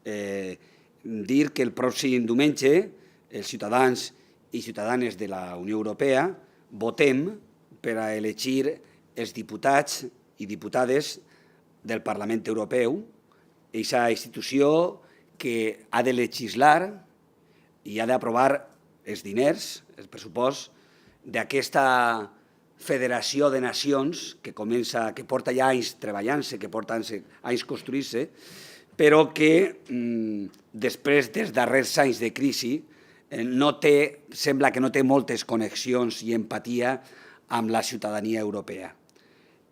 dir que el pròxim diumenge els ciutadans i ciutadanes de la Unió Europea votem per a elegir els diputats i diputades del Parlament Europeu, aquesta institució que ha de legislar i ha d'aprovar els diners, el pressupost d'aquesta federació de nacions que porta ja anys treballant-se, que porta anys construint-se, però que després dels darrers anys de crisi sembla que no té moltes connexions i empatia amb la ciutadania europea.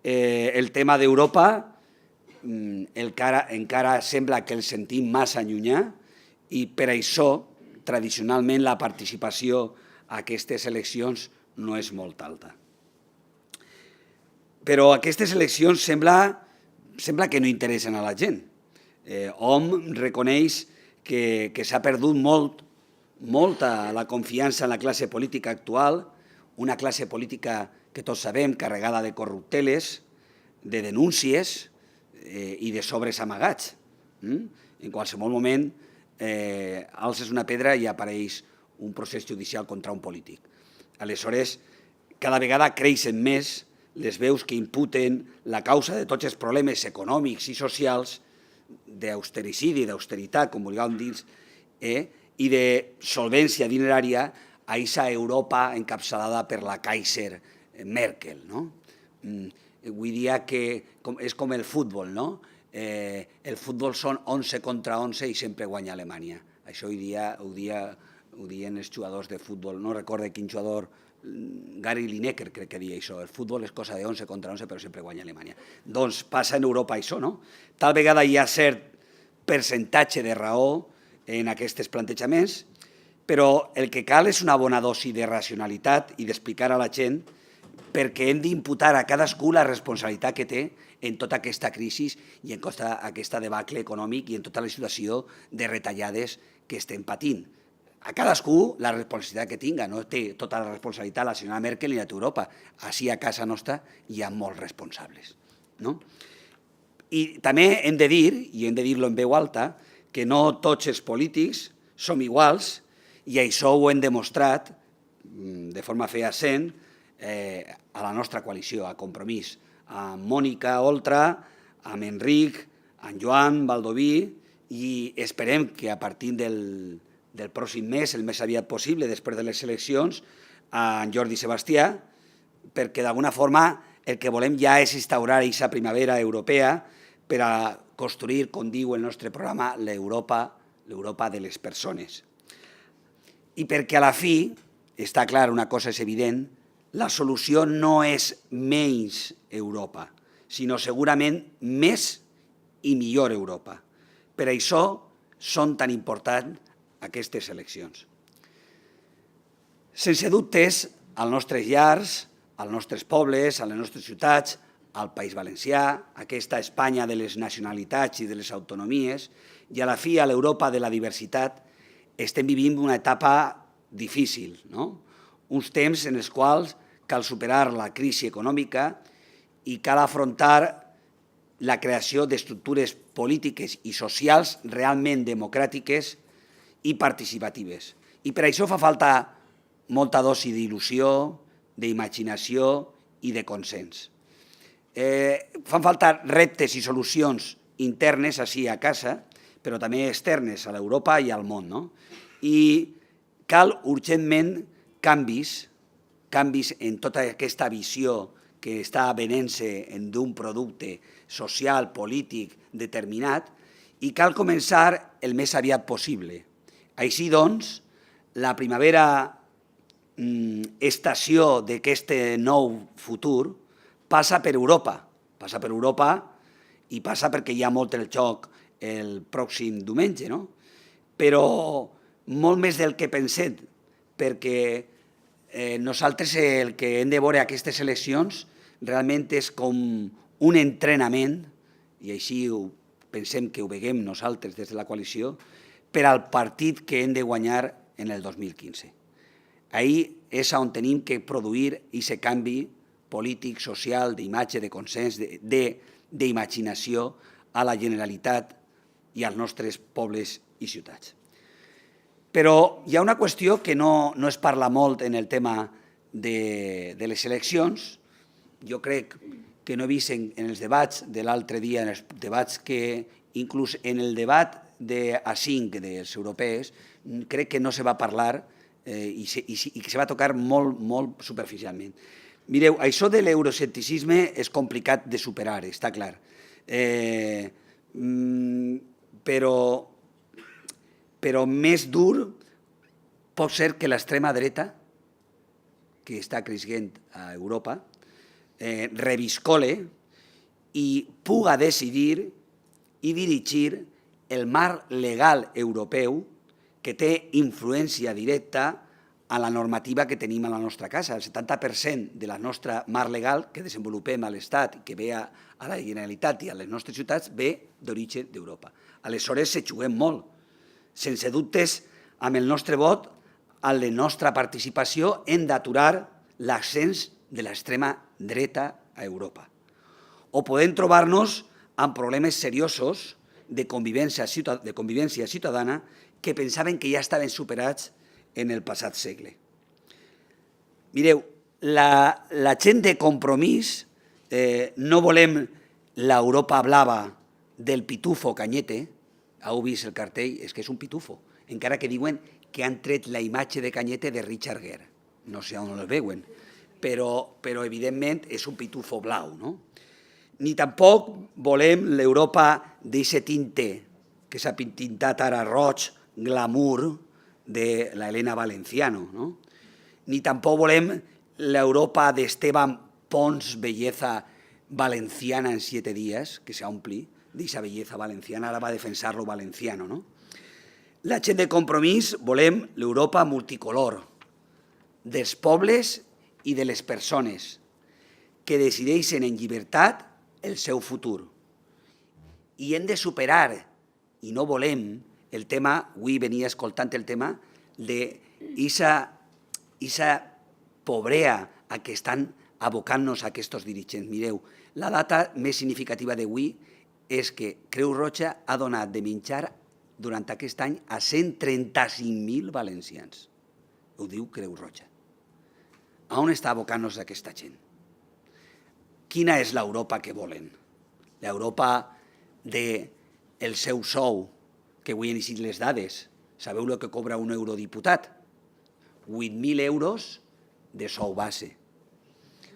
El tema d'Europa encara sembla que el sentim massa llunyà i per això, tradicionalment, la participació a aquestes eleccions no és molt alta. Però aquestes eleccions sembla que no interessen a la gent. Hom reconeix que s'ha perdut molta la confiança en la classe política actual, una classe política que tots sabem carregada de corrupteles, de denúncies i de sobres amagats. En qualsevol moment alces una pedra i apareix un procés judicial contra un polític. Aleshores, cada vegada creixen més les veus que imputen la causa de tots els problemes econòmics i socials d'austericidi, d'austeritat, com vulguem dir, i de solvència dinerària a aquesta Europa encapçalada per la Kaiser Merkel. Vull dir que és com el futbol, no? El futbol són 11 contra 11 i sempre guanya Alemanya. Això ho diuen els jugadors de futbol, no recordo quin jugador, Gary Lineker crec que deia això, el futbol és cosa de 11 contra 11 però sempre guanya Alemanya. Doncs passa en Europa això, no? Tal vegada hi ha cert percentatge de raó en aquests plantejaments, però el que cal és una bona dosi de racionalitat i d'explicar a la gent perquè hem d'imputar a cadascú la responsabilitat que té en tota aquesta crisi i en tota aquesta debacle econòmic i en tota la situació de retallades que estem patint. A cadascú la responsabilitat que tinga, no té tota la responsabilitat la senyora Merkel ni la d'Europa. Així a casa nostra hi ha molts responsables. I també hem de dir, i hem de dir-lo en veu alta, que no tots els polítics som iguals i això ho hem demostrat de forma fehaent a la nostra coalició, a Compromís, amb Mònica Oltra, amb Enric, amb Joan Baldoví, i esperem que a partir del pròxim mes, el més aviat possible, després de les eleccions, amb Jordi Sebastià, perquè d'alguna forma el que volem ja és instaurar aquesta primavera europea per a construir, com diu el nostre programa, l'Europa de les persones. I perquè a la fi, està clar, una cosa és evident, la solució no és menys Europa, sinó segurament més i millor Europa. Per això són tan importants aquestes eleccions. Sense dubtes, als nostres llars, als nostres pobles, a les nostres ciutats, al País Valencià, aquesta Espanya de les nacionalitats i de les autonomies, i a la fi a l'Europa de la diversitat, estem vivint una etapa difícil, uns temps en els quals cal superar la crisi econòmica i cal afrontar la creació d'estructures polítiques i socials realment democràtiques i participatives. I per això fa falta molta dosi d'il·lusió, d'imaginació i de consens. Fan falta reptes i solucions internes així a casa, però també externes a l'Europa i al món. I cal urgentment canvis en tota aquesta visió que està venent-se d'un producte social, polític determinat, i cal començar el més aviat possible. Així doncs, la primavera estació d'aquest nou futur passa per Europa i passa perquè hi ha molt el joc el pròxim diumenge, però molt més del que pensem, perquè nosaltres el que hem de veure aquestes eleccions realment és com un entrenament, i així pensem que ho veiem nosaltres des de la coalició, per al partit que hem de guanyar en el 2015. Ahir és on tenim que produir aquest canvi polític, social, d'imatge, de consens, d'imaginació a la Generalitat i als nostres pobles i ciutats. Però hi ha una qüestió que no es parla molt en el tema de les eleccions. Jo crec que no he vist en els debats de l'altre dia, en els debats que, inclús en el debat d'A5 dels europeus, crec que no se va parlar i que se va tocar molt superficialment. Mireu, això de l'euroscepticisme és complicat de superar, està clar. Però més dur pot ser que l'extrema dreta, que està creixent a Europa, reviscole i puga decidir i dirigir el marc legal europeu que té influència directa a la normativa que tenim a la nostra casa. El 70% de la nostra marc legal que desenvolupem a l'Estat i que ve a la Generalitat i a les nostres ciutats ve d'origen d'Europa. Aleshores, se juguem molt. Sense dubtes, amb el nostre vot, a la nostra participació, hem d'aturar l'ascens de l'extrema dreta a Europa. O podem trobar-nos amb problemes seriosos de convivència ciutadana que pensaven que ja estaven superats en el passat segle. Mireu, la gent de Compromís no volem l'Europa blava del pitufo Cañete. Heu vist el cartell? És que és un pitufo. Encara que diuen que han tret la imatge de Cañete de Richard Gere. No sé on el veuen, però evidentment és un pitufo blau, no? Ni tampoc volem l'Europa d'aquest tinte que s'ha pintat ara roig, glamour, de l'Helena Valenciano, no? Ni tampoc volem l'Europa d'Esteban Pons, belleza valenciana en 7 dies, que s'ompli d'aquesta belleza valenciana, ara va defensar lo valenciano, no? La gent de Compromís volem l'Europa multicolor, dels pobles i de les persones, que decideixen en llibertat el seu futur. I hem de superar, i no volem, el tema, avui venia escoltant el tema, d'eixa pobrea a què estan abocant-nos aquests dirigents. Mireu, la data més significativa d'avui és que Creu Roja ha donat de menjar durant aquest any a 135.000 valencians. Ho diu Creu Roja. A on està abocant-nos aquesta gent? Quina és l'Europa que volen? L'Europa del seu sou, que avui han llegit les dades. Sabeu el que cobra un eurodiputat? 8.000 euros de sou base,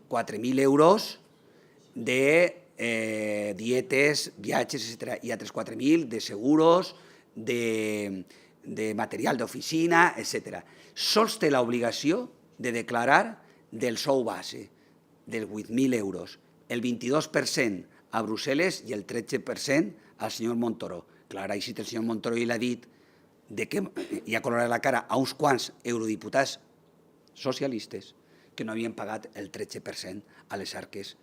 4.000 euros de dietes, viatges, etc. I altres 4.000 de seguros, de material d'oficina, etc. Sols té l'obligació de declarar del sou base, dels 8.000 euros, el 22% a Brussel·les i el 13% al senyor Montoro. Clar, així el senyor Montoro l'ha dit que hi ha colorat la cara a uns quants eurodiputats socialistes que no havien pagat el 13% a les arques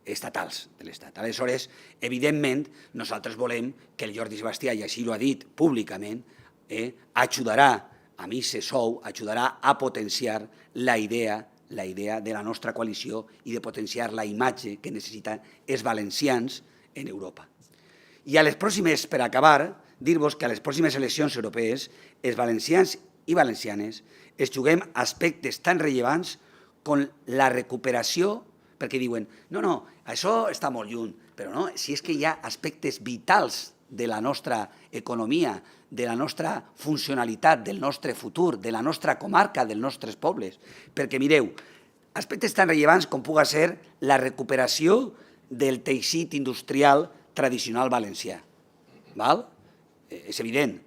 estatals de l'Estat. Aleshores, evidentment, nosaltres volem que el Jordi Sebastià, i així ho ha dit públicament, ajudarà a aquest sou, ajudarà a potenciar la idea de la nostra coalició i de potenciar la imatge que necessiten els valencians en Europa. I a les pròximes, per acabar, dir-vos que a les pròximes eleccions europees els valencians i valencianes es juguem aspectes tan rellevants com la recuperació, perquè diuen, no, això està molt lluny, però no, si és que hi ha aspectes vitals de la nostra economia, de la nostra funcionalitat, del nostre futur, de la nostra comarca, dels nostres pobles. Perquè, mireu, aspectes tan rellevants com puga ser la recuperació del teixit industrial tradicional valencià. És evident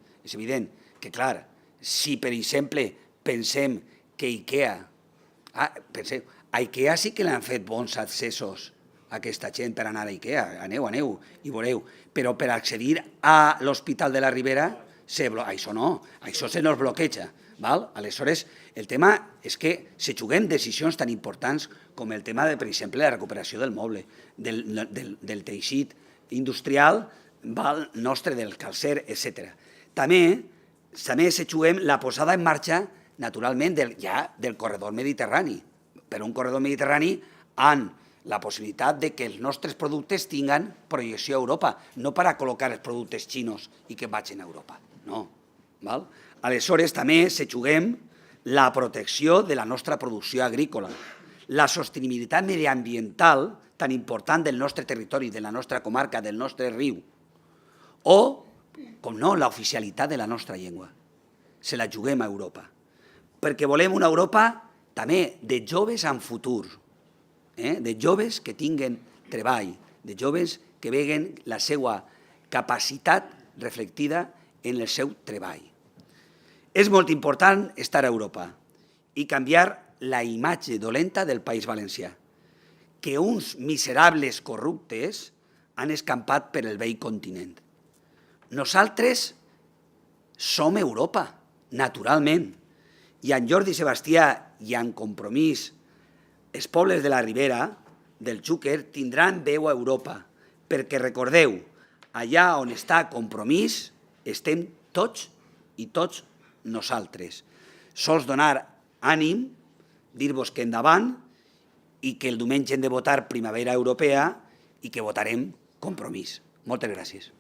que, clar, si, per exemple, pensem que IKEA, a IKEA sí que l'han fet bons accessos a aquesta gent per anar a IKEA, aneu i veureu, però per accedir a l'Hospital de la Ribera, això no, això se nos bloqueja. Aleshores, el tema és que se juguem decisions tan importants com el tema, per exemple, la recuperació del moble, del teixit industrial nostre, del calcer, etc. També se juguem la posada en marxa, naturalment, ja del corredor mediterrani. Per un corredor mediterrani amb la possibilitat de que els nostres productes tinguin projecció a Europa, no per a col·locar els productes xinos i que vagin a Europa, no. Aleshores, també se juguem la protecció de la nostra producció agrícola, la sostenibilitat mediambiental tan important del nostre territori, de la nostra comarca, del nostre riu, o, com no, l'oficialitat de la nostra llengua. Se la juguem a Europa, perquè volem una Europa també de joves amb futur, de joves que tinguen treball, de joves que veguen la seva capacitat reflectida en el seu treball. És molt important estar a Europa i canviar la imatge dolenta del País Valencià, que uns miserables corruptes han escampat per el vell continent. Nosaltres som Europa, naturalment, i en Jordi Sebastià i en Compromís, els pobles de la Ribera, del Xúquer, tindran veu a Europa, perquè recordeu, allà on està Compromís, estem tots i tots nosaltres. Sols donar ànim, dir-vos que endavant i que el diumenge hem de votar Primavera Europea i que votarem Compromís. Moltes gràcies.